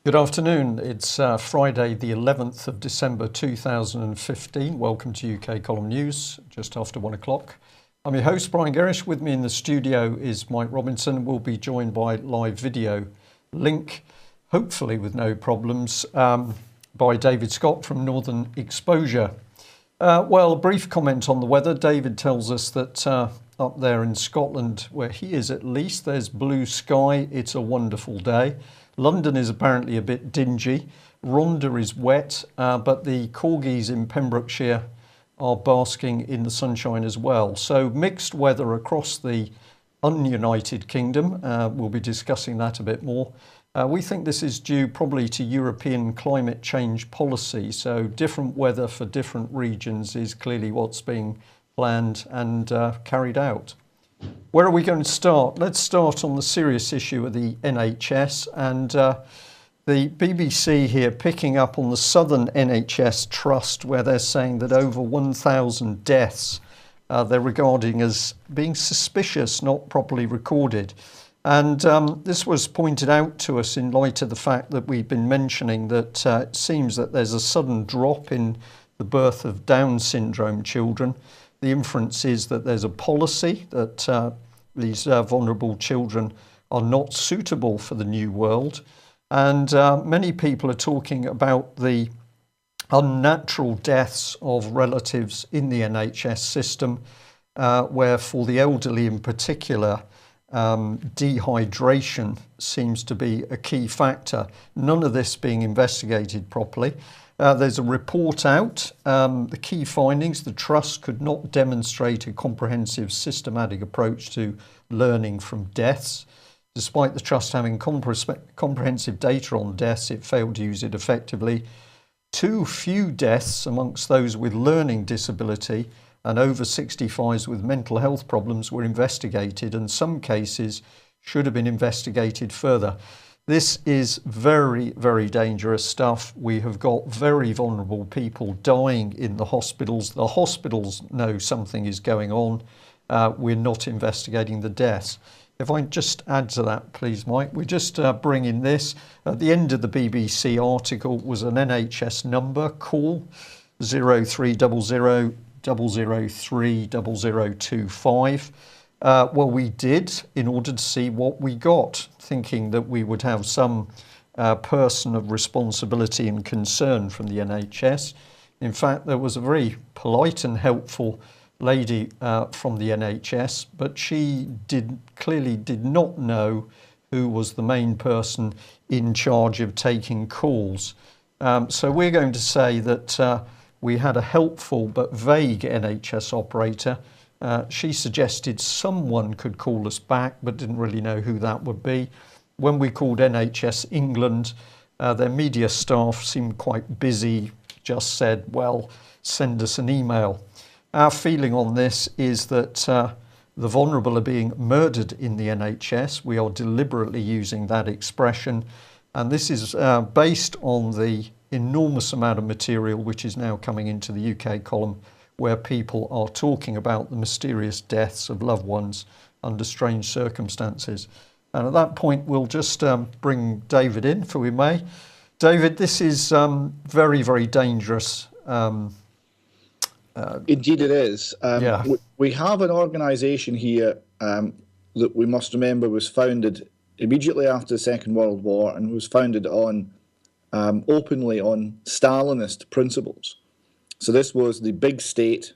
Good afternoon. It's Friday, the 11th of December 2015. Welcome to UK Column News, just after 1 o'clock. I'm your host, Brian Gerrish. With me in the studio is Mike Robinson. We'll be joined by live video link, hopefully with no problems, by David Scott from Northern Exposure. Well, a brief comment on the weather. David tells us that up there in Scotland, where he is at least, there's blue sky. It's a wonderful day. London is apparently a bit dingy. Rhondda is wet, but the corgis in Pembrokeshire are basking in the sunshine as well. So mixed weather across the ununited kingdom. We'll be discussing that a bit more. We think this is due probably to European climate change policy. So different weather for different regions is clearly what's being planned and carried out. Where are we going to start? Let's start on the serious issue of the NHS and the BBC here picking up on the Southern NHS Trust, where they're saying that over 1,000 deaths they're regarding as being suspicious, not properly recorded. And this was pointed out to us in light of the fact that we've been mentioning that it seems that there's a sudden drop in the birth of Down syndrome children. The inference is that there's a policy that these vulnerable children are not suitable for the new world. And many people are talking about the unnatural deaths of relatives in the NHS system, where for the elderly in particular, dehydration seems to be a key factor. None of this being investigated properly. There's a report out. The key findings: the Trust could not demonstrate a comprehensive, systematic approach to learning from deaths. Despite the Trust having comprehensive data on deaths, it failed to use it effectively. Too few deaths amongst those with learning disability and over 65s with mental health problems were investigated, and some cases should have been investigated further. This is very, very dangerous stuff. We have got very vulnerable people dying in the hospitals. The hospitals know something is going on. We're not investigating the deaths. If I just add to that, please, Mike, we just bring in this. At the end of the BBC article was an NHS number, call 0300 003 0025. Well, we did in order to see what we got, thinking that we would have some person of responsibility and concern from the NHS. In fact, there was a very polite and helpful lady from the NHS, but she clearly did not know who was the main person in charge of taking calls. So we're going to say that we had a helpful but vague NHS operator. She suggested someone could call us back, but didn't really know who that would be. When we called NHS England, their media staff seemed quite busy, just said, well, send us an email. Our feeling on this is that the vulnerable are being murdered in the NHS. We are deliberately using that expression. And this is based on the enormous amount of material which is now coming into the UK column, where people are talking about the mysterious deaths of loved ones under strange circumstances. And at that point, we'll just bring David in, for we may. David, this is very, very dangerous. Indeed it is. Yeah. We have an organisation here that we must remember was founded immediately after the Second World War and was founded on openly on Stalinist principles. So this was the big state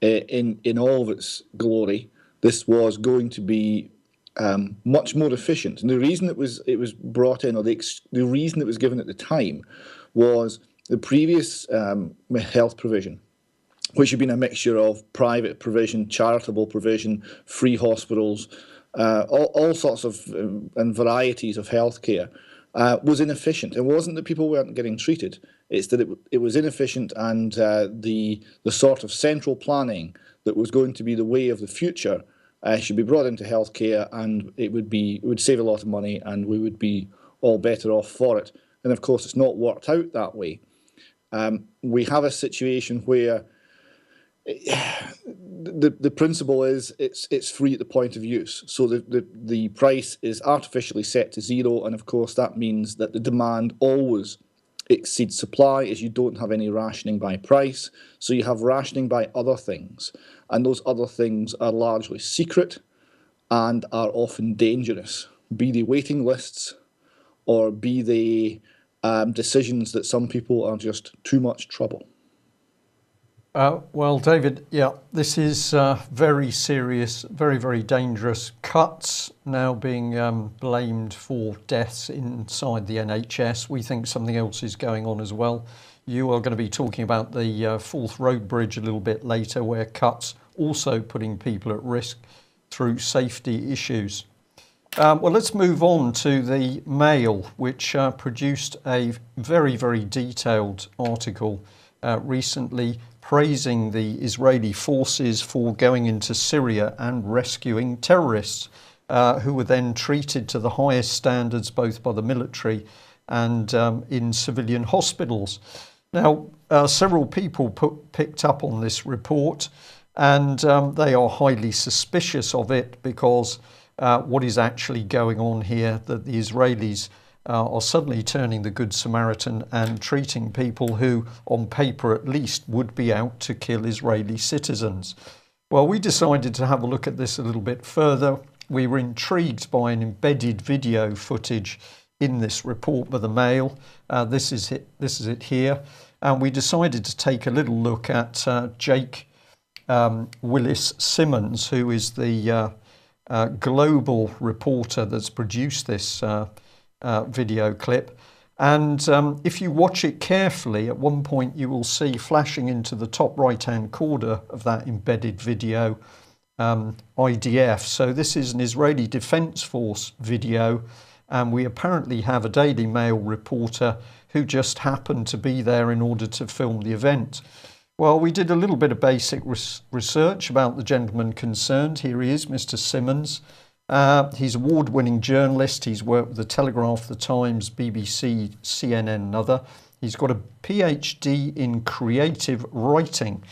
in all of its glory. This was going to be much more efficient. And the reason it was brought in, or the reason it was given at the time, was the previous health provision, which had been a mixture of private provision, charitable provision, free hospitals, all sorts of and varieties of healthcare, was inefficient. It wasn't that people weren't getting treated; it's that it was inefficient, and the sort of central planning that was going to be the way of the future should be brought into healthcare, and it would save a lot of money, and we would be all better off for it. And of course, it's not worked out that way. We have a situation where the principle is it's free at the point of use. So the price is artificially set to zero, and of course that means that the demand always exceeds supply, as you don't have any rationing by price. So you have rationing by other things, and those other things are largely secret and are often dangerous, be they waiting lists or be they decisions that some people are just too much trouble. Well, David, yeah, this is very serious, very, very dangerous. Cuts now being blamed for deaths inside the NHS. We think something else is going on as well. You are going to be talking about the Forth Road Bridge a little bit later, where cuts also putting people at risk through safety issues. Well, let's move on to the Mail, which produced a very, very detailed article recently praising the Israeli forces for going into Syria and rescuing terrorists who were then treated to the highest standards, both by the military and in civilian hospitals. Now, several people picked up on this report, and they are highly suspicious of it because what is actually going on here, that the Israelis are suddenly turning the Good Samaritan and treating people who, on paper at least, would be out to kill Israeli citizens. Well, we decided to have a look at this a little bit further. We were intrigued by an embedded video footage in this report by the Mail. This is it here. And we decided to take a little look at Jake Willis Simmons, who is the global reporter that's produced this video clip. And if you watch it carefully, at one point you will see flashing into the top right hand corner of that embedded video IDF. So this is an Israeli Defense Force video, and we apparently have a Daily Mail reporter who just happened to be there in order to film the event. Well, we did a little bit of basic research about the gentleman concerned. Here he is, Mr. Simmons. He's an award-winning journalist. He's worked with The Telegraph, The Times, BBC, CNN and other. He's got a PhD in creative writing.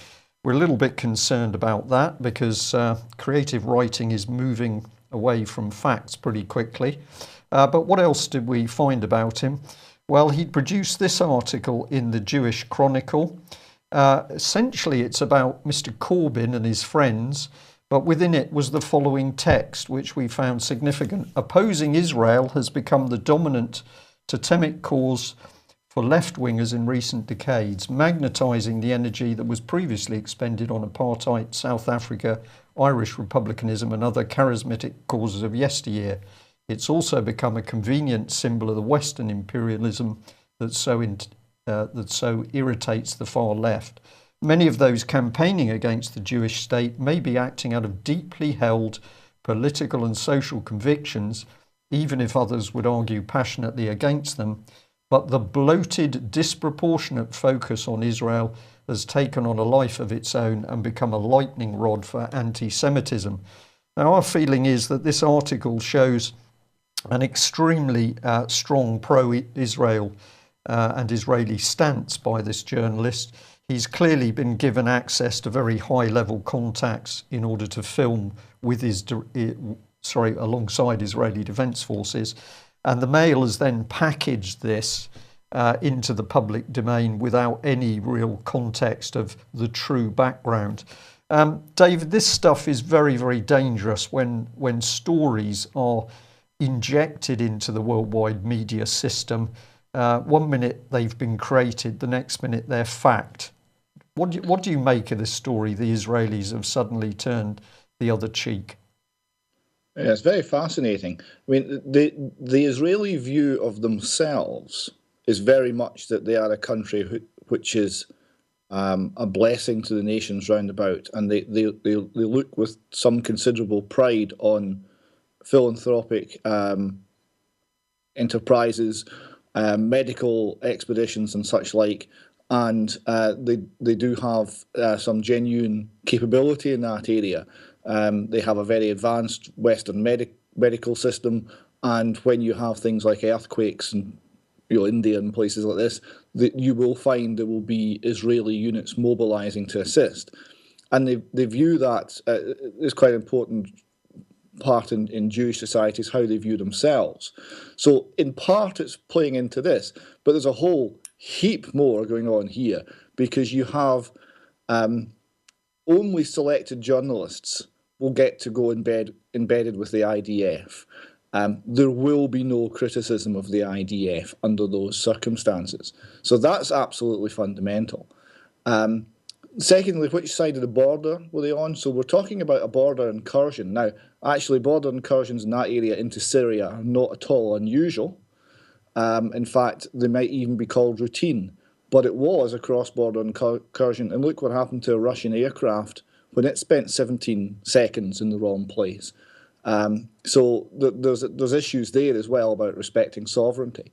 We're a little bit concerned about that because creative writing is moving away from facts pretty quickly. But what else did we find about him? Well, he produced this article in the Jewish Chronicle. Essentially, it's about Mr. Corbyn and his friends, but within it was the following text, which we found significant. Opposing Israel has become the dominant totemic cause for left-wingers in recent decades, magnetising the energy that was previously expended on apartheid, South Africa, Irish republicanism and other charismatic causes of yesteryear. It's also become a convenient symbol of the Western imperialism that so irritates the far left. Many of those campaigning against the Jewish state may be acting out of deeply held political and social convictions, even if others would argue passionately against them. But the bloated, disproportionate focus on Israel has taken on a life of its own and become a lightning rod for anti-Semitism. Now, our feeling is that this article shows an extremely strong pro-Israel and Israeli stance by this journalist. He's clearly been given access to very high-level contacts in order to film with alongside Israeli Defense Forces, and the Mail has then packaged this into the public domain without any real context of the true background. David, this stuff is very, very dangerous when stories are injected into the worldwide media system. One minute they've been created, the next minute they're fact. What do you make of this story? The Israelis have suddenly turned the other cheek. Yeah, it's very fascinating. I mean, the Israeli view of themselves is very much that they are a country which is a blessing to the nations round about, and they look with some considerable pride on philanthropic enterprises, medical expeditions and such like, and they do have some genuine capability in that area. They have a very advanced Western medical system, and when you have things like earthquakes and India and places like this, that you will find there will be Israeli units mobilizing to assist. and they view that is quite an important part in Jewish society is how they view themselves. So in part it's playing into this, but there's a whole heap more going on here, because you have only selected journalists will get to go embedded with the IDF. There will be no criticism of the IDF under those circumstances. So that's absolutely fundamental. Secondly, which side of the border were they on? So we're talking about a border incursion. Now, actually, border incursions in that area into Syria are not at all unusual. In fact, they might even be called routine. But it was a cross-border incursion. And look what happened to a Russian aircraft when it spent 17 seconds in the wrong place. So there's issues there as well about respecting sovereignty.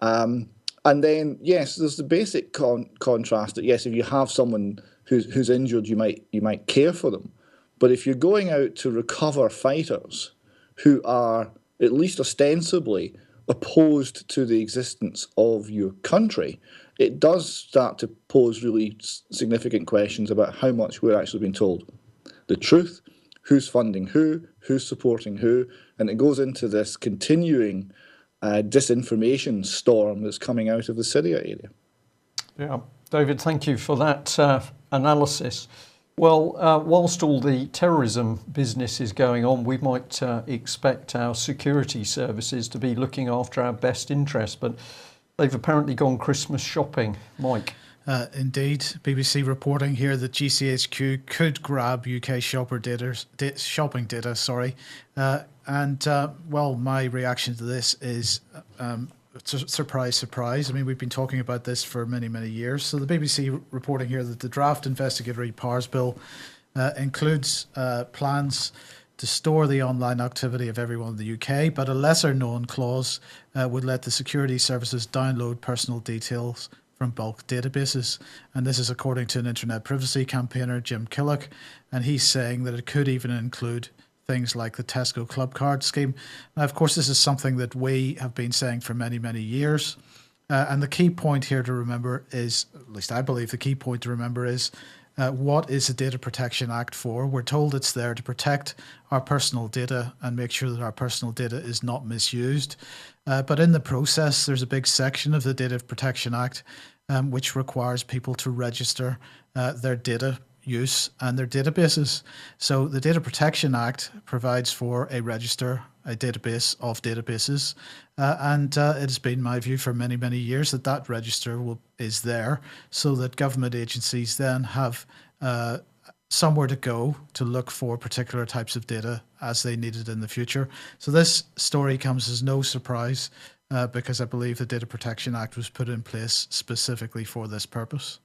And then, yes, there's the basic contrast that, yes, if you have someone who's injured, you might care for them. But if you're going out to recover fighters who are at least ostensibly opposed to the existence of your country, it does start to pose really significant questions about how much we're actually being told the truth, who's funding who's supporting who, and it goes into this continuing disinformation storm that's coming out of the Syria area. Yeah, David, thank you for that analysis. Well, whilst all the terrorism business is going on, we might expect our security services to be looking after our best interests, but they've apparently gone Christmas shopping. Mike? Indeed, BBC reporting here that GCHQ could grab UK shopping data. Well, my reaction to this is surprise. I mean, we've been talking about this for many, many years. So the BBC reporting here that the draft investigatory powers bill includes plans to store the online activity of everyone in the UK, but a lesser known clause would let the security services download personal details from bulk databases. And this is according to an internet privacy campaigner, Jim Killock, and he's saying that it could even include things like the Tesco Club Card scheme. Now, of course, this is something that we have been saying for many, many years. And the key point here to remember is, at least I believe the key point to remember is, what is the Data Protection Act for? We're told it's there to protect our personal data and make sure that our personal data is not misused. But in the process, there's a big section of the Data Protection Act which requires people to register their data use and their databases. So the Data Protection Act provides for a register, a database of databases, and it has been my view for many, many years that that register is there so that government agencies then have somewhere to go to look for particular types of data as they need it in the future. So this story comes as no surprise because I believe the Data Protection Act was put in place specifically for this purpose.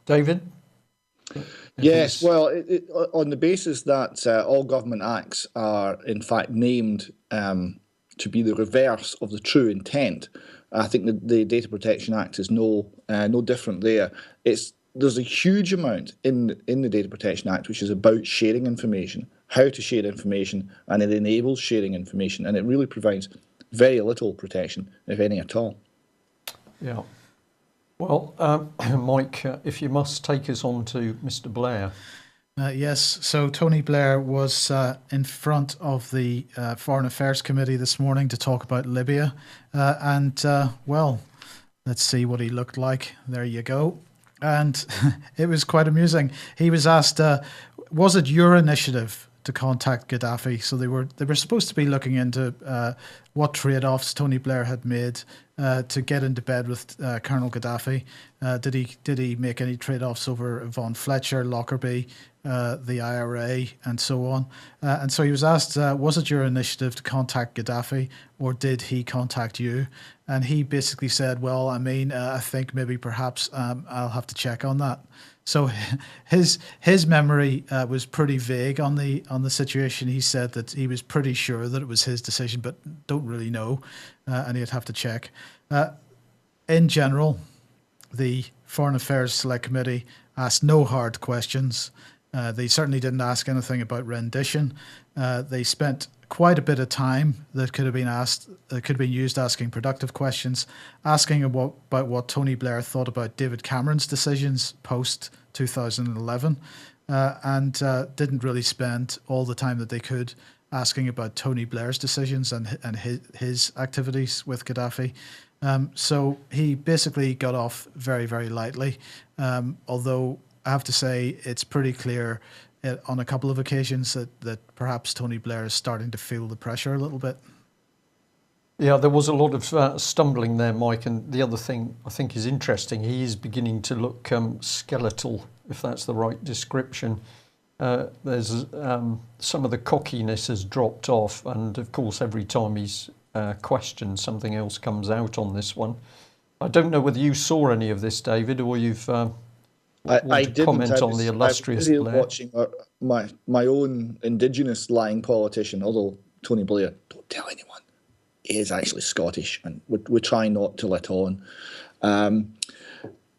David? Yes, well, on the basis that all government acts are in fact named to be the reverse of the true intent, I think the Data Protection Act is no different there. There's a huge amount in the Data Protection Act which is about sharing information, how to share information, and it enables sharing information, and it really provides very little protection, if any at all. Yeah. Well, Mike, if you must take us on to Mr. Blair. Yes, so Tony Blair was in front of the Foreign Affairs Committee this morning to talk about Libya. Well, let's see what he looked like. There you go. And it was quite amusing. He was asked, was it your initiative to contact Gaddafi? So they were supposed to be looking into what trade-offs Tony Blair had made to get into bed with Colonel Gaddafi. Did he make any trade-offs over Yvonne Fletcher, Lockerbie, the IRA, and so on? And so he was asked, was it your initiative to contact Gaddafi, or did he contact you? And he basically said, well, I mean, I think maybe perhaps I'll have to check on that. So his memory was pretty vague on the situation. He said that he was pretty sure that it was his decision, but don't really know, and he'd have to check. In general, the Foreign Affairs Select Committee asked no hard questions. They certainly didn't ask anything about rendition. They spent quite a bit of time that could have been used asking productive questions, asking about what Tony Blair thought about David Cameron's decisions post 2011, and didn't really spend all the time that they could asking about Tony Blair's decisions and his activities with Gaddafi. So he basically got off very, very lightly, although I have to say it's pretty clear on a couple of occasions that perhaps Tony Blair is starting to feel the pressure a little bit. Yeah, there was a lot of stumbling there, Mike. And the other thing I think is interesting, he is beginning to look skeletal, if that's the right description. There's some of the cockiness has dropped off, and of course, every time he's questioned, something else comes out on this one. I don't know whether you saw any of this, David, or you've I didn't comment on the illustrious Blair. Blair. Watching my own indigenous lying politician, although Tony Blair, don't tell anyone, is actually Scottish, and we try not to let on.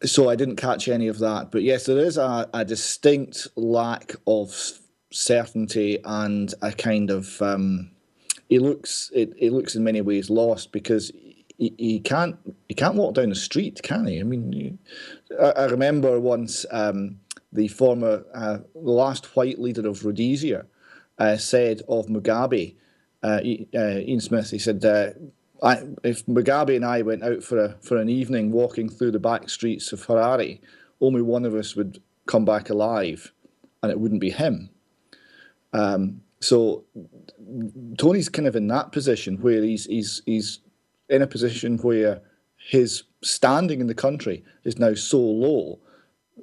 So I didn't catch any of that. But yes, there is a distinct lack of certainty and a kind of it looks in many ways lost, because he can't walk down the street, can he? I mean, I remember once the last white leader of Rhodesia said of Mugabe. Ian Smith, he said, if Mugabe and I went out for an evening walking through the back streets of Harare, only one of us would come back alive, and it wouldn't be him. So Tony's kind of in that position where he's in a position where his standing in the country is now so low.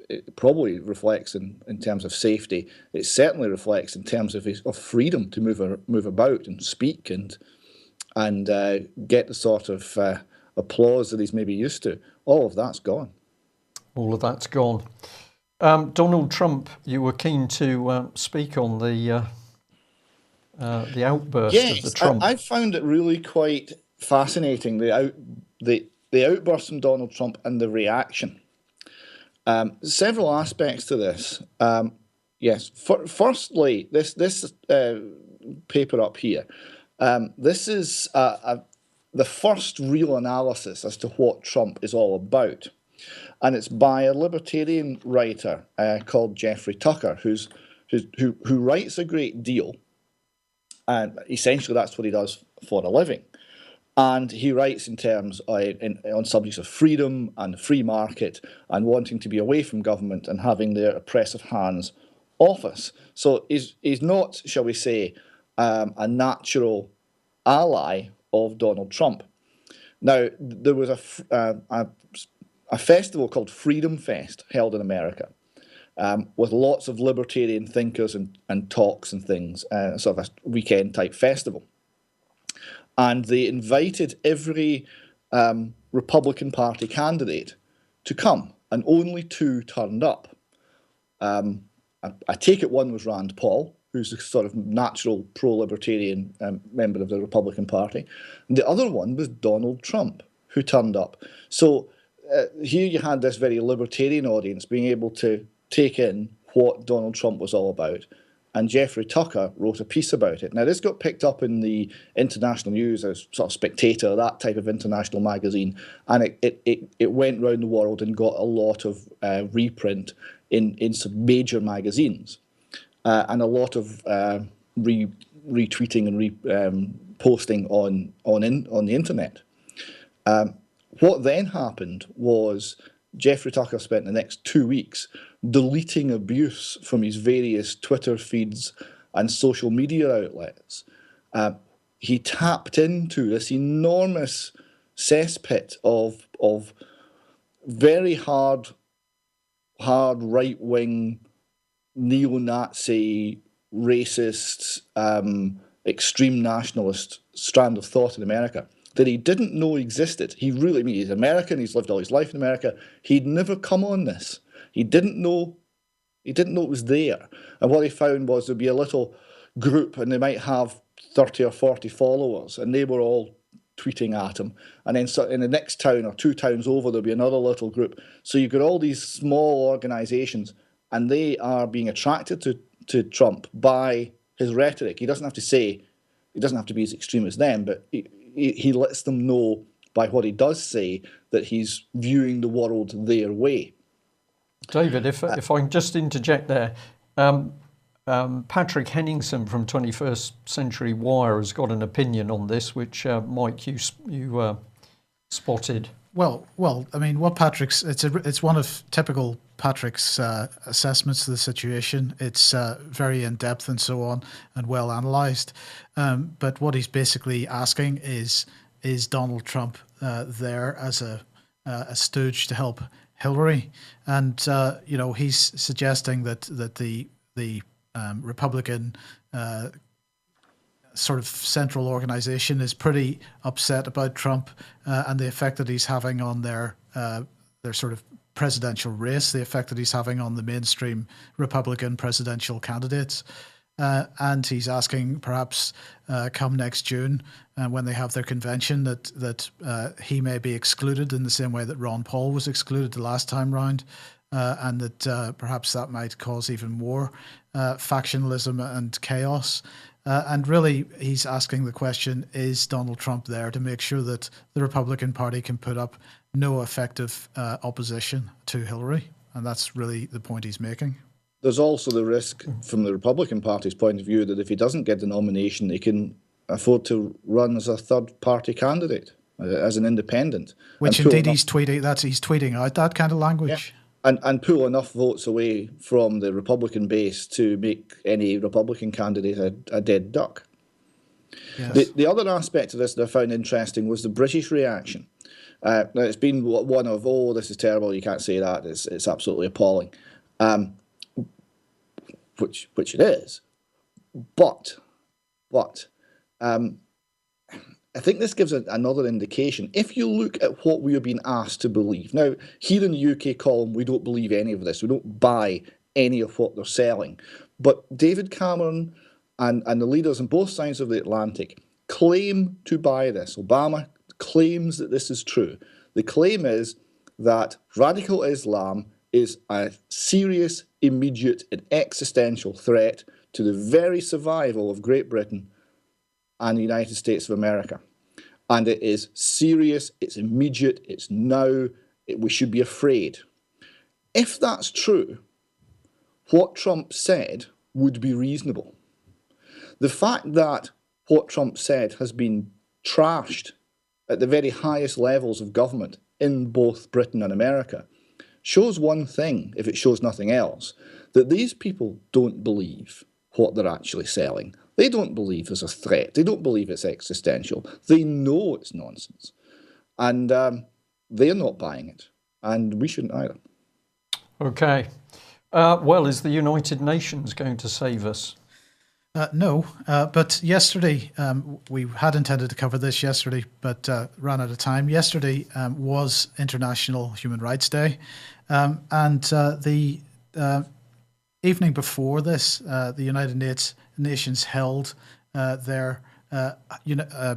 It probably reflects in terms of safety. It certainly reflects in terms of freedom to move about and speak and get the sort of applause that he's maybe used to. All of that's gone. All of that's gone. Donald Trump, you were keen to speak on the outburst of the Trump. I found it really quite fascinating, the outburst from Donald Trump and the reaction. Several aspects to this. Yes, firstly, this paper up here. This is the first real analysis as to what Trump is all about, and it's by a libertarian writer called Jeffrey Tucker, who writes a great deal, and essentially that's what he does for a living. And he writes in terms on subjects of freedom and the free market and wanting to be away from government and having their oppressive hands off us. So he's not, shall we say, a natural ally of Donald Trump. Now, there was a festival called Freedom Fest held in America with lots of libertarian thinkers and talks and things, sort of a weekend type festival. And they invited every Republican Party candidate to come, and only 2 turned up. I take it one was Rand Paul, who's a sort of natural pro-libertarian member of the Republican Party, and the other one was Donald Trump, who turned up. So here you had this very libertarian audience being able to take in what Donald Trump was all about. And Jeffrey Tucker wrote a piece about it. Now, this got picked up in the international news as sort of Spectator, that type of international magazine, and it went round the world and got a lot of reprint in some major magazines, and a lot of retweeting and posting on the internet. What then happened was Jeffrey Tucker spent the next 2 weeks deleting abuse from his various Twitter feeds and social media outlets. He tapped into this enormous cesspit of very hard right-wing, neo-Nazi, racist, extreme nationalist strand of thought in America that he didn't know existed. He's American, he's lived all his life in America. He'd never come on this. He didn't know it was there. And what he found was there'd be a little group and they might have 30 or 40 followers, and they were all tweeting at him. And then in the next town or 2 towns over, there'll be another little group. So you've got all these small organizations, and they are being attracted to Trump by his rhetoric. He doesn't have to be as extreme as them, but he lets them know by what he does say that he's viewing the world their way. David, if I can just interject there, Patrick Henningsen from 21st Century Wire has got an opinion on this, which Mike, you spotted. Well, I mean, what Patrick's it's one of typical Patrick's assessments of the situation. It's very in depth and so on, and well analysed. But what he's basically asking is Donald Trump there as a stooge to help Hillary, and he's suggesting that the Republican sort of central organization is pretty upset about Trump and the effect that he's having on their sort of presidential race, the effect that he's having on the mainstream Republican presidential candidates. And he's asking perhaps come next June when they have their convention that he may be excluded in the same way that Ron Paul was excluded the last time round, and that perhaps that might cause even more factionalism and chaos. And really, he's asking the question, is Donald Trump there to make sure that the Republican Party can put up no effective opposition to Hillary? And that's really the point he's making. There's also the risk from the Republican Party's point of view that if he doesn't get the nomination, he can afford to run as a third-party candidate, as an independent. Which indeed he's tweeting out that kind of language. Yeah. And pull enough votes away from the Republican base to make any Republican candidate a dead duck. Yes. The other aspect of this that I found interesting was the British reaction. Now, it's been one of, oh, this is terrible, you can't say that, it's absolutely appalling. Which it is, but I think this gives another indication. If you look at what we are being asked to believe now, here in the UK column, we don't believe any of this. We don't buy any of what they're selling. But David Cameron and the leaders on both sides of the Atlantic claim to buy this. Obama claims that this is true. The claim is that radical Islam is a serious, immediate and existential threat to the very survival of Great Britain and the United States of America. And it is serious, it's immediate, it's now, we should be afraid. If that's true, what Trump said would be reasonable. The fact that what Trump said has been trashed at the very highest levels of government in both Britain and America shows one thing, if it shows nothing else, that these people don't believe what they're actually selling. They don't believe there's a threat. They don't believe it's existential. They know it's nonsense. And they're not buying it. And we shouldn't either. Okay. Well, is the United Nations going to save us? No, but yesterday, we had intended to cover this yesterday, but ran out of time. Yesterday was International Human Rights Day, and the evening before this, the United Nations held their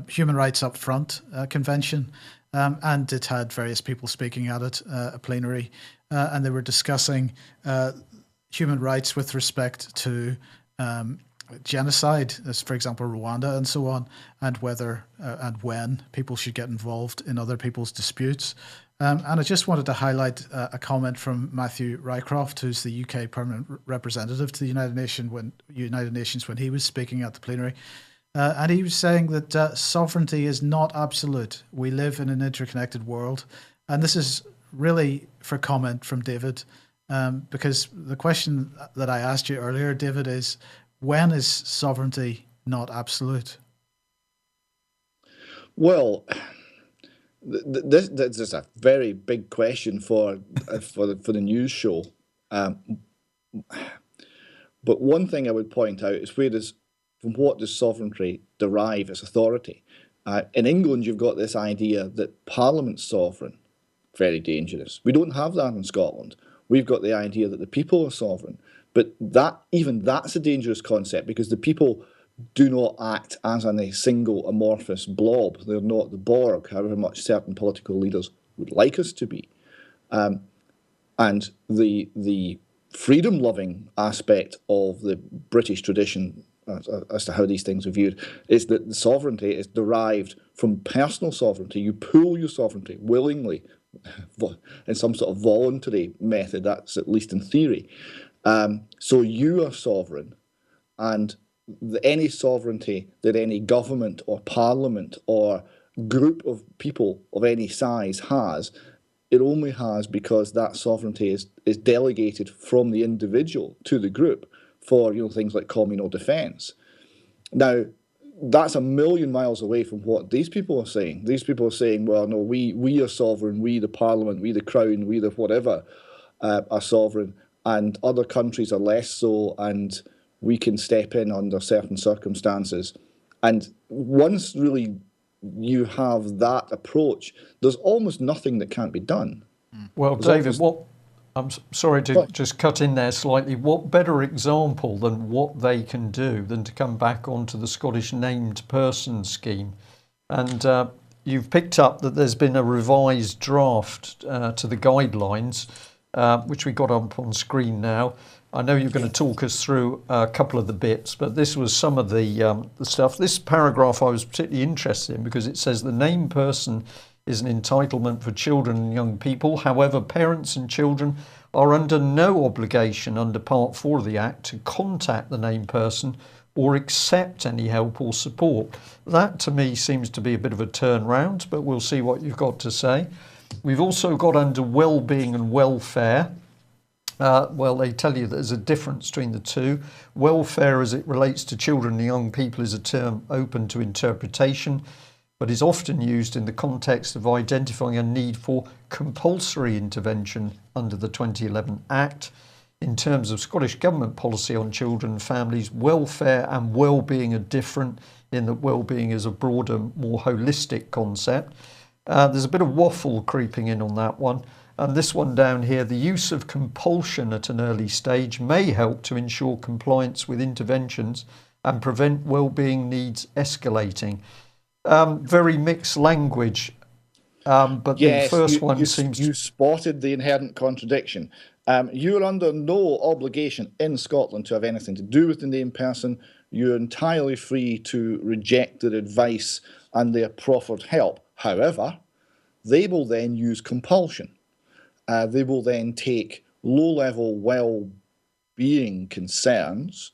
Human Rights Up Front convention, and it had various people speaking at it, a plenary, and they were discussing human rights with respect to genocide, as for example Rwanda and so on, and whether and when people should get involved in other people's disputes. And I just wanted to highlight a comment from Matthew Rycroft, who's the UK permanent representative to the United Nations when he was speaking at the plenary. And he was saying that sovereignty is not absolute. We live in an interconnected world. And this is really for comment from David, because the question that I asked you earlier, David, is when is sovereignty not absolute? Well, this is a very big question for the news show. But one thing I would point out is from what does sovereignty derive its authority? In England, you've got this idea that Parliament's sovereign. Very dangerous. We don't have that in Scotland. We've got the idea that the people are sovereign. But that's a dangerous concept, because the people do not act as a single amorphous blob. They're not the Borg, however much certain political leaders would like us to be. And the freedom-loving aspect of the British tradition as to how these things are viewed is that the sovereignty is derived from personal sovereignty. You pool your sovereignty willingly in some sort of voluntary method. That's at least in theory. So you are sovereign, and any sovereignty that any government or parliament or group of people of any size has, it only has because that sovereignty is delegated from the individual to the group for things like communal defence. Now, that's a million miles away from what these people are saying. These people are saying, well, no, we are sovereign, we the parliament, we the crown, we the whatever are sovereign, and other countries are less so, and we can step in under certain circumstances. And once really you have that approach, there's almost nothing that can't be done. Well, David, I'm sorry to just cut in there slightly. What better example than what they can do than to come back onto the Scottish named person scheme? And you've picked up that there's been a revised draft to the guidelines, which we got up on screen now. I know you're going to talk us through a couple of the bits, but this was some of the stuff. This paragraph I was particularly interested in because it says the named person is an entitlement for children and young people. However, parents and children are under no obligation under Part 4 of the Act to contact the named person or accept any help or support. That to me seems to be a bit of a turnaround, but we'll see what you've got to say. We've also got under well-being and welfare. Well, they tell you there's a difference between the two. Welfare as it relates to children and young people is a term open to interpretation, but is often used in the context of identifying a need for compulsory intervention under the 2011 Act. In terms of Scottish Government policy on children and families, welfare and well-being are different in that well-being is a broader, more holistic concept. There's a bit of waffle creeping in on that one. And this one down here, the use of compulsion at an early stage may help to ensure compliance with interventions and prevent well-being needs escalating. Very mixed language, but yes, the first one seems... You spotted the inherent contradiction. You're under no obligation in Scotland to have anything to do with the named person. You're entirely free to reject their advice and their proffered help. However, they will then use compulsion. They will then take low-level well-being concerns,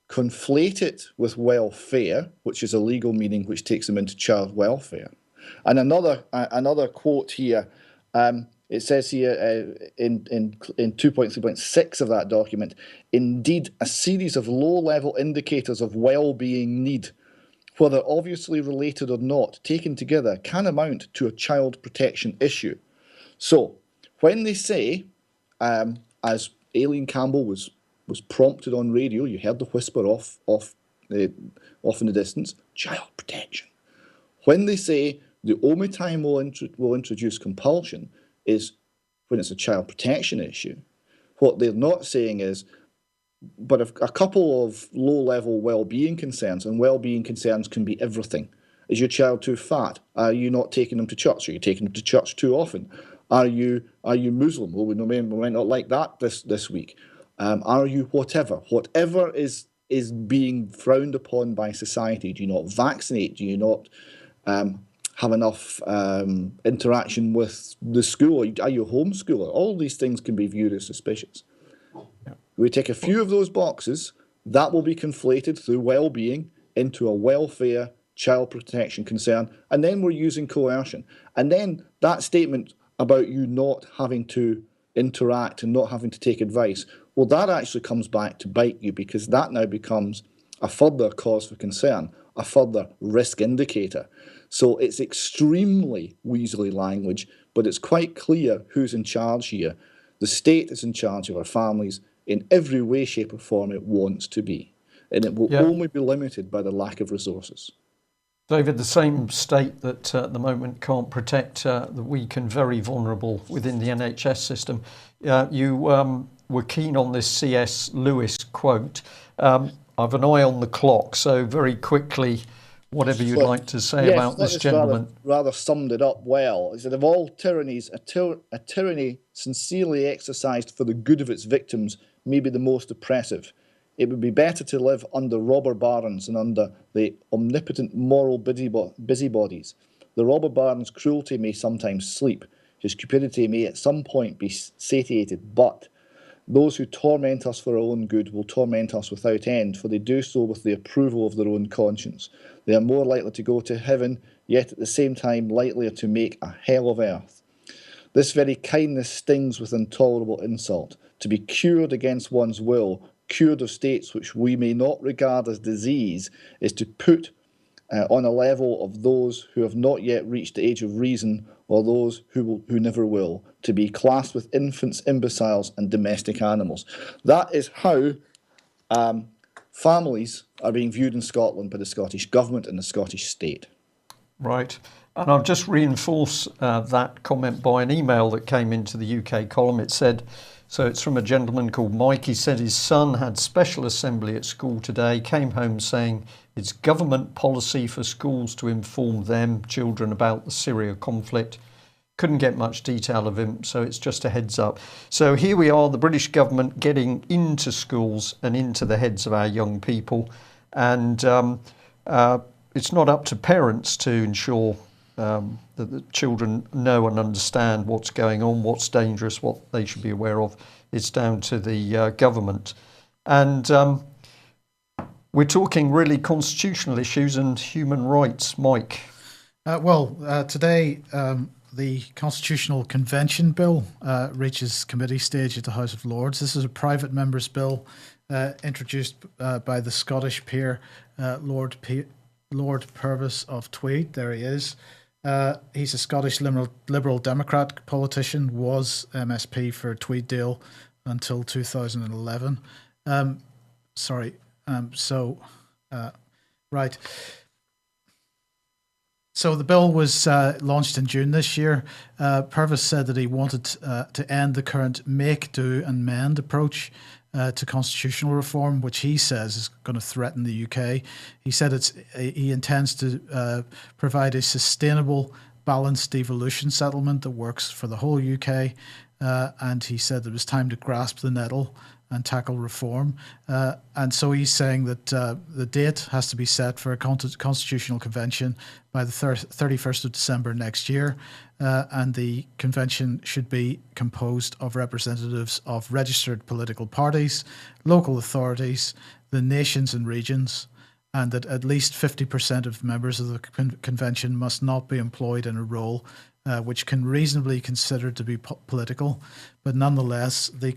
conflate it with welfare, which is a legal meaning which takes them into child welfare. And another quote here, it says here in 2.3.6 of that document, indeed, a series of low-level indicators of well-being need, whether obviously related or not, taken together, can amount to a child protection issue. So, when they say, as Aileen Campbell was prompted on radio, you heard the whisper off in the distance, child protection. When they say the only time we'll introduce compulsion is when it's a child protection issue, what they're not saying is, but a couple of low-level well-being concerns, and well-being concerns can be everything. Is your child too fat? Are you not taking them to church? Are you taking them to church too often? Are you Muslim? Well, we might not like that this week. Are you whatever? Whatever is being frowned upon by society. Do you not vaccinate? Do you not have enough interaction with the school? Are you a homeschooler? All these things can be viewed as suspicious. Yeah. We take a few of those boxes, that will be conflated through well-being into a welfare, child protection concern, and then we're using coercion. And then that statement about you not having to interact and not having to take advice, well, that actually comes back to bite you, because that now becomes a further cause for concern, a further risk indicator. So it's extremely weaselly language, but it's quite clear who's in charge here. The state is in charge of our families in every way, shape or form it wants to be. And it will only be limited by the lack of resources. David, the same state that at the moment can't protect the weak and very vulnerable within the NHS system. You were keen on this C.S. Lewis quote. I've an eye on the clock, so very quickly, whatever you'd like to say about this gentleman. Rather summed it up well. He said, of all tyrannies, a tyranny sincerely exercised for the good of its victims may be the most oppressive. It would be better to live under robber barons than under the omnipotent moral busybodies. The robber baron's cruelty may sometimes sleep. His cupidity may at some point be satiated, but those who torment us for our own good will torment us without end, for they do so with the approval of their own conscience. They are more likely to go to heaven, yet at the same time likelier to make a hell of earth. This very kindness stings with intolerable insult. To be cured against one's will, cured of states which we may not regard as disease, is to put on a level of those who have not yet reached the age of reason, or those who never will, to be classed with infants, imbeciles, and domestic animals. That is how families are being viewed in Scotland by the Scottish Government and the Scottish State. Right. And I'll just reinforce that comment by an email that came into the UK column. It said, so it's from a gentleman called Mike. He said his son had special assembly at school today, came home saying it's government policy for schools to inform them, children, about the Syria conflict. Couldn't get much detail of him, so it's just a heads up. So here we are, the British government getting into schools and into the heads of our young people. And it's not up to parents to ensure that the children know and understand what's going on, what's dangerous, what they should be aware of. It's down to the government. And we're talking really constitutional issues and human rights, Mike. Today the Constitutional Convention Bill reaches committee stage at the House of Lords. This is a private member's bill introduced by the Scottish peer, Lord Purvis of Tweed. There he is. He's a Scottish Liberal Democrat politician, was MSP for Tweeddale until 2011. Right. So the bill was launched in June this year. Purvis said that he wanted to end the current make, do and mend approach to constitutional reform, which he says is going to threaten the UK. He said he intends to provide a sustainable, balanced devolution settlement that works for the whole UK. And he said it was time to grasp the nettle and tackle reform. And so he's saying that the date has to be set for a constitutional convention by the 31st of December next year. And the convention should be composed of representatives of registered political parties, local authorities, the nations and regions, and that at least 50% of members of the convention must not be employed in a role which can reasonably be considered to be political. But nonetheless, the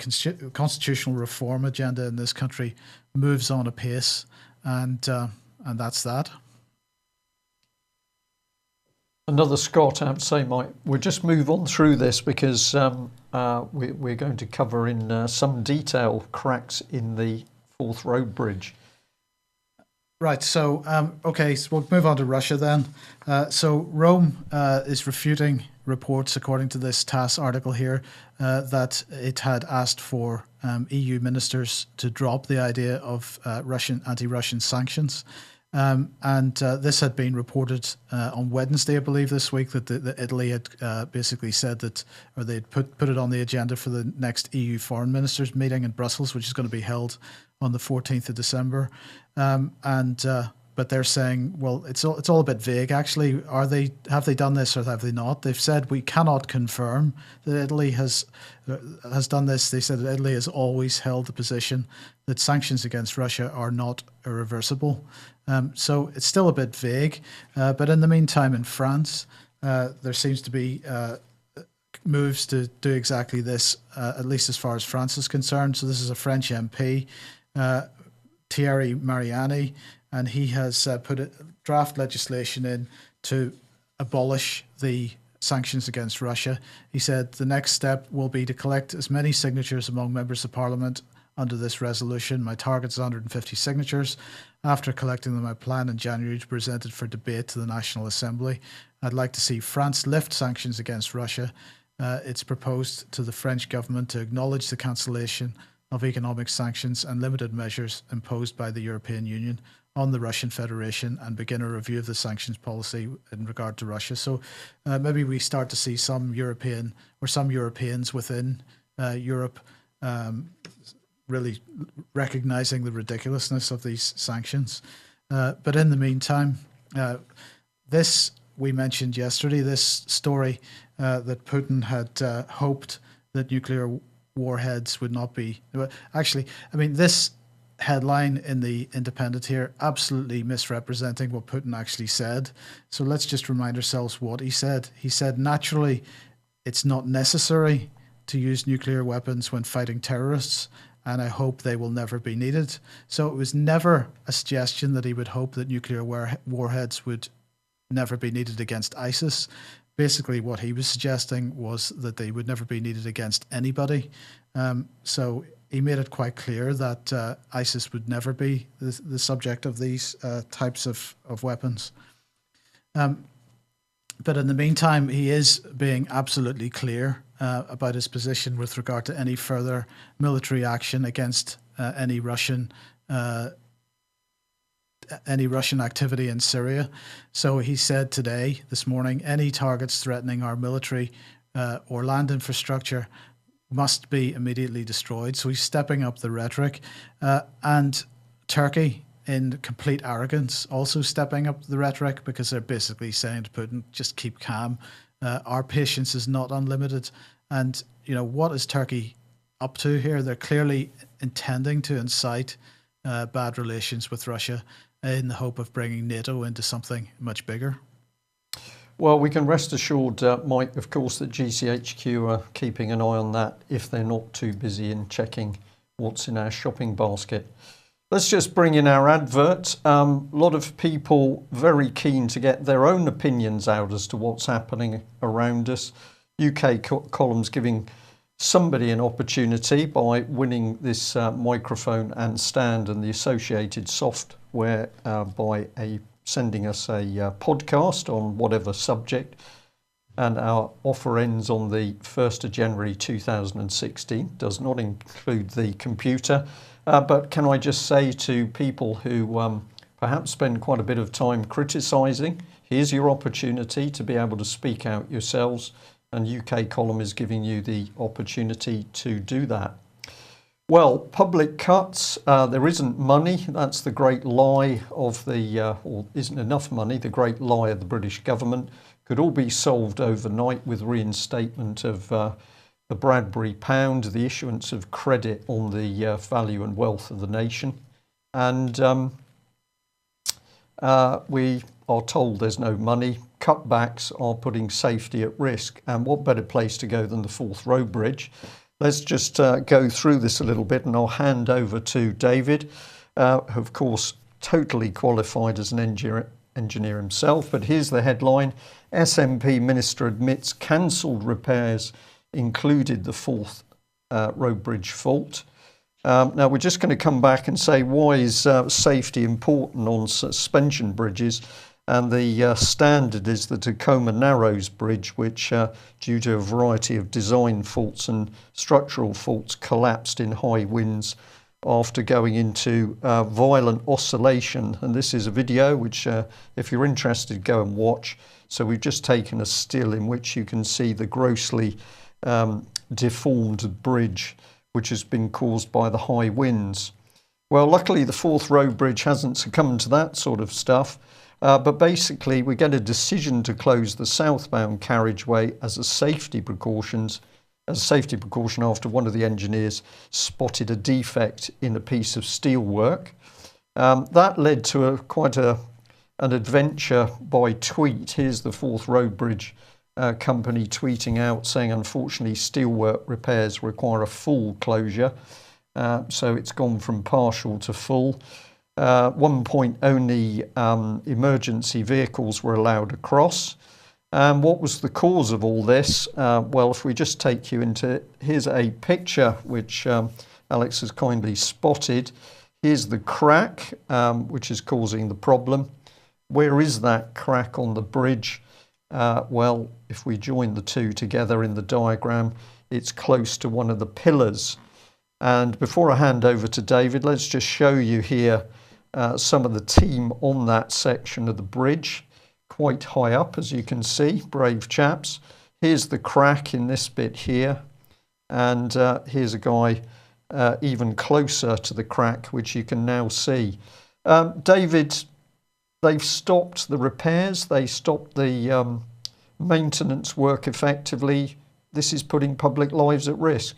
constitutional reform agenda in this country moves on apace, and that's that. Another Scot, I have to say, Mike. We'll just move on through this because we're going to cover in some detail cracks in the Forth Road Bridge. Right, so so we'll move on to Russia then. So Rome is refuting reports, according to this TASS article here, that it had asked for EU ministers to drop the idea of anti-Russian sanctions. And this had been reported on Wednesday, I believe, this week, that Italy had basically said that, or they'd put it on the agenda for the next EU foreign ministers meeting in Brussels, which is going to be held on the 14th of December. But they're saying, well, it's all a bit vague, actually. Have they done this or have they not? They've said we cannot confirm that Italy has done this. They said that Italy has always held the position that sanctions against Russia are not irreversible. So it's still a bit vague. But in the meantime, in France, there seems to be moves to do exactly this, at least as far as France is concerned. So this is a French MP, Thierry Mariani, and he has put a draft legislation in to abolish the sanctions against Russia. He said the next step will be to collect as many signatures among members of parliament under this resolution. My target is 150 signatures. After collecting them, I plan in January to present it for debate to the National Assembly. I'd like to see France lift sanctions against Russia. It's proposed to the French government to acknowledge the cancellation of economic sanctions and limited measures imposed by the European Union on the Russian Federation and begin a review of the sanctions policy in regard to Russia. So maybe we start to see some Europeans within Europe really recognizing the ridiculousness of these sanctions. But in the meantime, this we mentioned yesterday, this story that Putin had hoped that nuclear warheads would not be. Actually, I mean, this headline in the Independent here absolutely misrepresenting what Putin actually said. So let's just remind ourselves what he said. He said, naturally, it's not necessary to use nuclear weapons when fighting terrorists, and I hope they will never be needed. So it was never a suggestion that he would hope that nuclear warheads would never be needed against ISIS. Basically, what he was suggesting was that they would never be needed against anybody. So he made it quite clear that ISIS would never be the subject of these types of weapons. But in the meantime, he is being absolutely clear about his position with regard to any further military action against any Russian activity in Syria. So he said this morning, any targets threatening our military or land infrastructure must be immediately destroyed. So he's stepping up the rhetoric. And Turkey, in complete arrogance, also stepping up the rhetoric, because they're basically saying to Putin, just keep calm. Our patience is not unlimited. And, what is Turkey up to here? They're clearly intending to incite bad relations with Russia in the hope of bringing NATO into something much bigger. Well, we can rest assured, Mike, of course, that GCHQ are keeping an eye on that if they're not too busy in checking what's in our shopping basket. Let's just bring in our advert. A lot of people very keen to get their own opinions out as to what's happening around us. UK Columns giving somebody an opportunity by winning this microphone and stand and the associated software by sending us a podcast on whatever subject. And our offer ends on the 1st of January 2016. Does not include the computer. But can I just say to people who perhaps spend quite a bit of time criticising, here's your opportunity to be able to speak out yourselves, and UK Column is giving you the opportunity to do that. Well, public cuts, there isn't money. That's the great lie of or isn't enough money, the great lie of the British government. Could all be solved overnight with reinstatement of the Bradbury pound, the issuance of credit on the value and wealth of the nation. And we are told there's no money. Cutbacks are putting safety at risk. And what better place to go than the Forth Road Bridge? Let's just go through this a little bit, and I'll hand over to David, who of course totally qualified as an engineer himself. But here's the headline. SNP Minister admits cancelled repairs included the Forth Road Bridge fault. Now we're just going to come back and say, why is safety important on suspension bridges? And the standard is the Tacoma Narrows Bridge, which due to a variety of design faults and structural faults collapsed in high winds after going into violent oscillation. And this is a video which, if you're interested, go and watch. So we've just taken a still in which you can see the grossly deformed bridge, which has been caused by the high winds. Well, luckily the Forth Road Bridge hasn't succumbed to that sort of stuff. But basically, we get a decision to close the southbound carriageway as a safety precaution after one of the engineers spotted a defect in a piece of steelwork. That led to quite an adventure by tweet. Here's the Forth Road Bridge company tweeting out saying, unfortunately, steelwork repairs require a full closure. So it's gone from partial to full. 1 point only emergency vehicles were allowed across. What was the cause of all this? Well, if we just take you into, here's a picture which Alex has kindly spotted. Here's the crack, which is causing the problem. Where is that crack on the bridge? Well, if we join the two together in the diagram, it's close to one of the pillars. And before I hand over to David, let's just show you here some of the team on that section of the bridge, quite high up, as you can see, brave chaps. Here's the crack in this bit here, and here's a guy even closer to the crack, which you can now see. David, they've stopped the repairs, they stopped the maintenance work effectively, this is putting public lives at risk.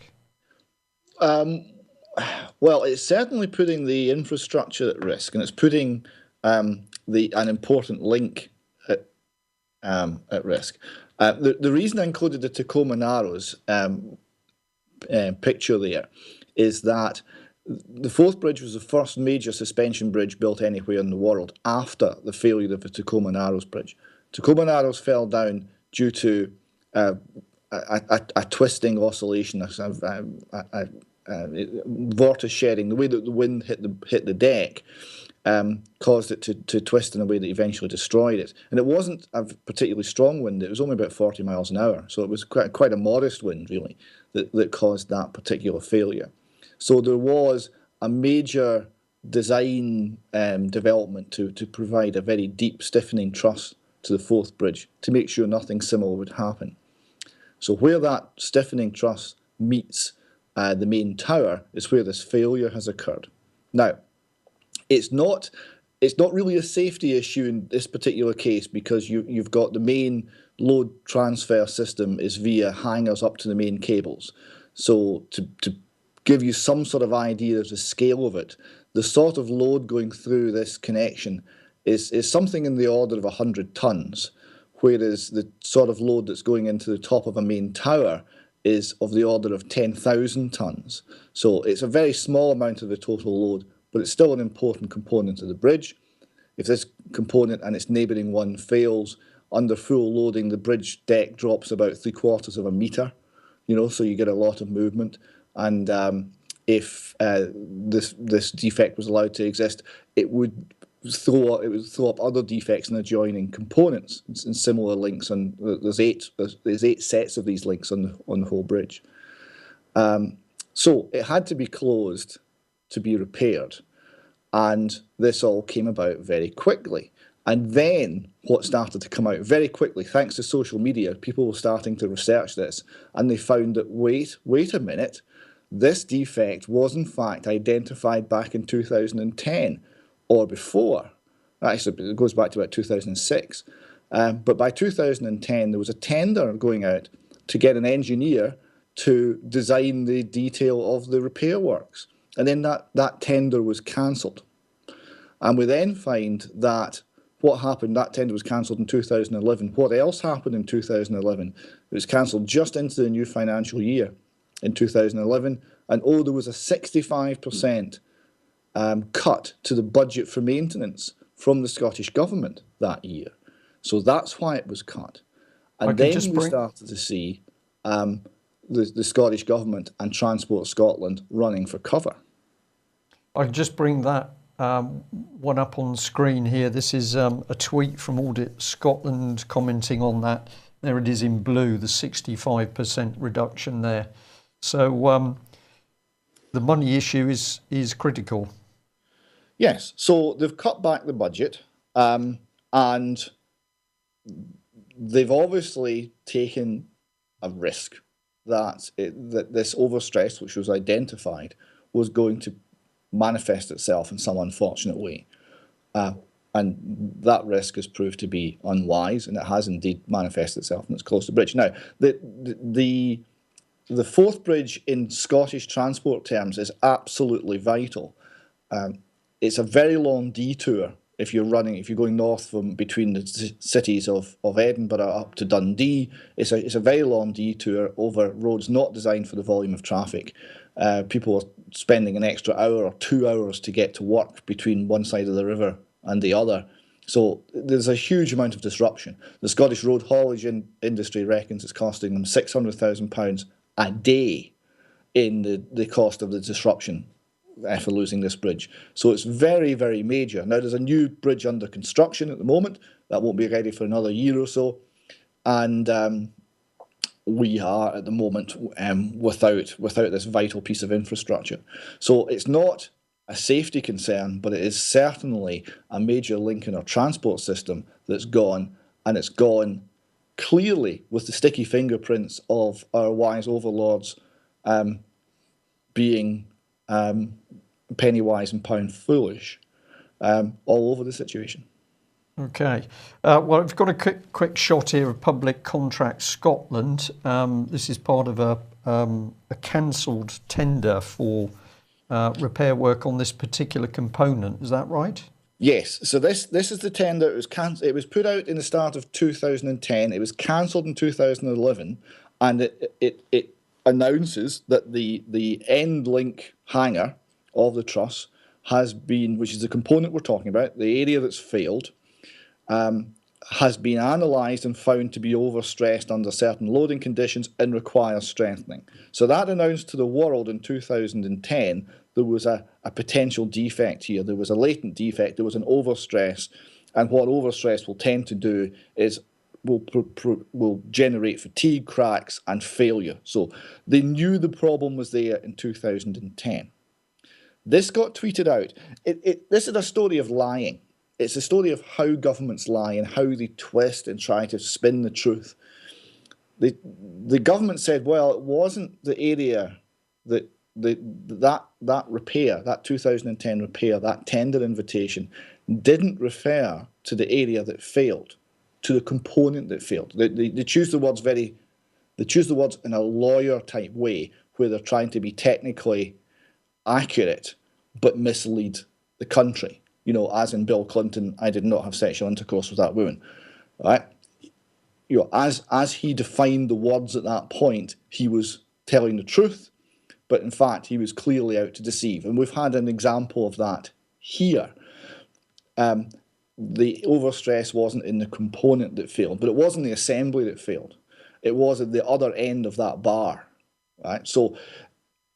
Well, it's certainly putting the infrastructure at risk, and it's putting an important link at risk. The reason I included the Tacoma Narrows picture there is that the Forth Bridge was the first major suspension bridge built anywhere in the world after the failure of the Tacoma Narrows Bridge. Tacoma Narrows fell down due to a twisting oscillation, vortice shedding. The way that the wind hit the deck caused it to twist in a way that eventually destroyed it. And it wasn't a particularly strong wind. It was only about 40 miles an hour. So it was quite a modest wind, really, that caused that particular failure. So there was a major design development to provide a very deep stiffening truss to the Forth Bridge to make sure nothing similar would happen. So where that stiffening truss meets the main tower is where this failure has occurred. Now, it's not really a safety issue in this particular case because you've got the main load transfer system is via hangers up to the main cables. So to give you some sort of idea of the scale of it, the sort of load going through this connection is something in the order of 100 tons, whereas the sort of load that's going into the top of a main tower is of the order of 10,000 tons. So it's a very small amount of the total load, but it's still an important component of the bridge. If this component and its neighbouring one fails, under full loading, the bridge deck drops about 3/4 of a metre, so you get a lot of movement. And if this defect was allowed to exist, it would throw up other defects in adjoining components and similar links. And there's eight sets of these links on the whole bridge. So it had to be closed to be repaired, and this all came about very quickly. And then what started to come out very quickly, thanks to social media, people were starting to research this, and they found that wait a minute, this defect was in fact identified back in 2010 or before. Actually, it goes back to about 2006. But by 2010, there was a tender going out to get an engineer to design the detail of the repair works. And then that tender was cancelled. And we then find that what happened, that tender was cancelled in 2011. What else happened in 2011? It was cancelled just into the new financial year in 2011. And there was a 65% cut to the budget for maintenance from the Scottish Government that year. So that's why it was cut. And then we started to see the Scottish Government and Transport Scotland running for cover. I can just bring that one up on screen here. This is a tweet from Audit Scotland commenting on that. There it is in blue, the 65% reduction there. So the money issue is critical. Yes, so they've cut back the budget, and they've obviously taken a risk that this overstress, which was identified, was going to manifest itself in some unfortunate way. And that risk has proved to be unwise, and it has indeed manifested itself, and it's closed the bridge. Now, the Forth Bridge in Scottish transport terms is absolutely vital. It's a very long detour if you're going north from between the cities of Edinburgh up to Dundee. It's a very long detour over roads not designed for the volume of traffic. People are spending an extra hour or 2 hours to get to work between one side of the river and the other. So there's a huge amount of disruption. The Scottish road haulage industry reckons it's costing them £600,000 a day in the cost of the disruption for losing this bridge. So it's very, very major. Now, there's a new bridge under construction at the moment. That won't be ready for another year or so. And we are, at the moment, without this vital piece of infrastructure. So it's not a safety concern, but it is certainly a major link in our transport system that's gone, and it's gone clearly with the sticky fingerprints of our wise overlords being penny wise and pound foolish all over the situation. Okay. Well, I've got a quick shot here of Public Contracts Scotland. This is part of a cancelled tender for repair work on this particular component. Is that right? Yes. So this is the tender. It was put out in the start of 2010. It was cancelled in 2011, and it announces that the end link hanger of the truss has been, which is the component we're talking about, the area that's failed, has been analysed and found to be overstressed under certain loading conditions and requires strengthening. So that announced to the world in 2010 there was a potential defect here. There was a latent defect. There was an overstress. And what overstress will tend to do is will generate fatigue, cracks, and failure. So they knew the problem was there in 2010. This got tweeted out. This is a story of lying. It's a story of how governments lie and how they twist and try to spin the truth. The government said, well, it wasn't the area that repair, that 2010 repair, that tender invitation, didn't refer to the area that failed, to the component that failed. They choose the words in a lawyer type way, where they're trying to be technically accurate but mislead the country. You know, as in Bill Clinton, I did not have sexual intercourse with that woman, right? You know, as he defined the words at that point, he was telling the truth, but in fact, he was clearly out to deceive. And we've had an example of that here. The overstress wasn't in the component that failed, but it wasn't the assembly that failed. It was at the other end of that bar, right? So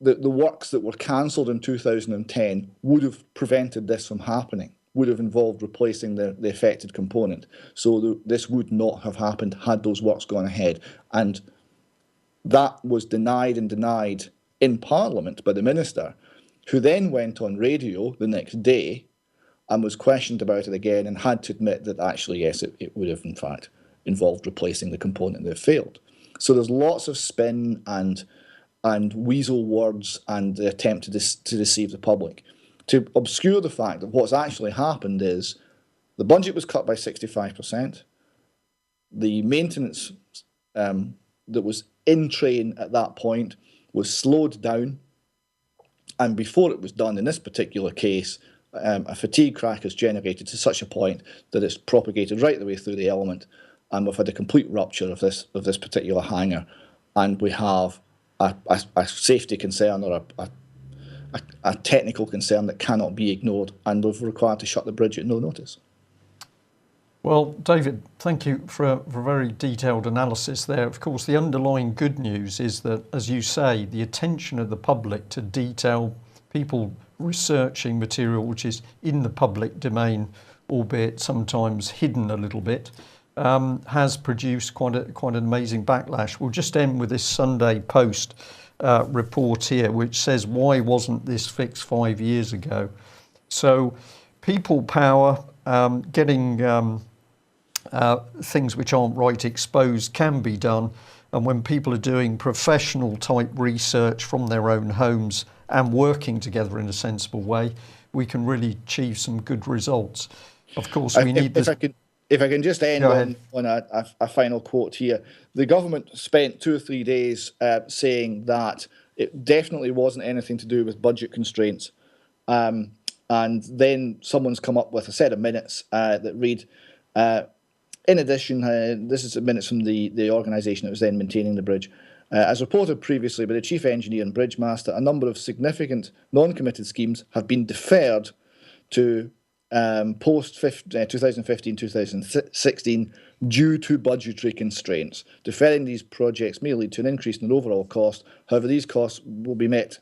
the works that were cancelled in 2010 would have prevented this from happening, would have involved replacing the affected component. So this would not have happened had those works gone ahead. And that was denied in Parliament by the minister, who then went on radio the next day and was questioned about it again and had to admit that actually, yes, it would have in fact involved replacing the component that failed. So there's lots of spin and weasel words and the attempt to deceive the public, to obscure the fact that what's actually happened is the budget was cut by 65%. The maintenance that was in train at that point was slowed down. And before it was done, in this particular case, a fatigue crack is generated to such a point that it's propagated right the way through the element. And we've had a complete rupture of this particular hanger. And we have a safety concern or a technical concern that cannot be ignored, and we're required to shut the bridge at no notice. Well, David, thank you for a very detailed analysis there. Of course, the underlying good news is that, as you say, the attention of the public to detail, people researching material which is in the public domain, albeit sometimes hidden a little bit, has produced quite an amazing backlash. We'll just end with this Sunday Post report here, which says, why wasn't this fixed 5 years ago? So people power, getting things which aren't right exposed can be done. And when people are doing professional type research from their own homes and working together in a sensible way, we can really achieve some good results. Of course, we need this. If I can just end on a final quote here. The government spent 2 or 3 days saying that it definitely wasn't anything to do with budget constraints. And then someone's come up with a set of minutes that read, in addition, this is minutes from the organisation that was then maintaining the bridge. As reported previously by the Chief Engineer and Bridge Master, a number of significant non-committed schemes have been deferred to post 2015-2016 due to budgetary constraints. Deferring these projects may lead to an increase in their overall cost. However, these costs will be met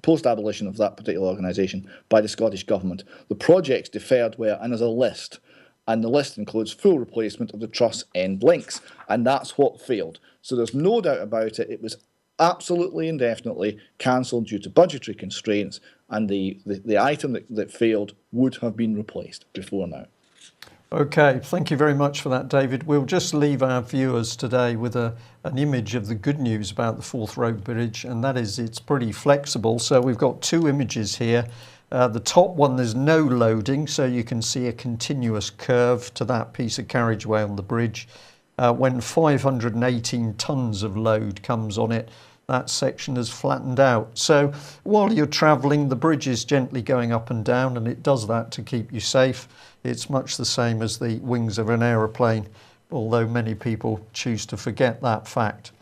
post-abolition of that particular organisation by the Scottish Government. The projects deferred were, and there's a list, and the list includes full replacement of the truss end links, and that's what failed. So there's no doubt about it. It was absolutely and definitely cancelled due to budgetary constraints, and the item that failed would have been replaced before now. Okay, thank you very much for that, David. We'll just leave our viewers today with an image of the good news about the Forth Road Bridge, and that is it's pretty flexible. So we've got 2 images here. The top one, there's no loading, so you can see a continuous curve to that piece of carriageway on the bridge. When 518 tonnes of load comes on it, that section has flattened out. So while you're travelling, the bridge is gently going up and down, and it does that to keep you safe. It's much the same as the wings of an aeroplane, although many people choose to forget that fact.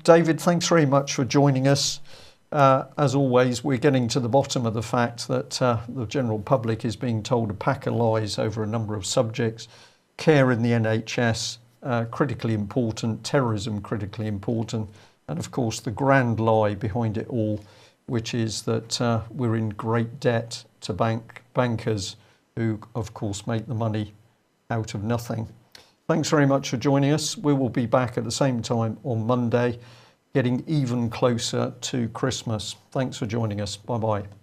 David, thanks very much for joining us. As always, we're getting to the bottom of the fact that the general public is being told a pack of lies over a number of subjects. Care in the NHS, critically important, terrorism, critically important, and of course the grand lie behind it all, which is that we're in great debt to bankers who, of course, make the money out of nothing. Thanks very much for joining us. We will be back at the same time on Monday, getting even closer to Christmas. Thanks for joining us. Bye-bye.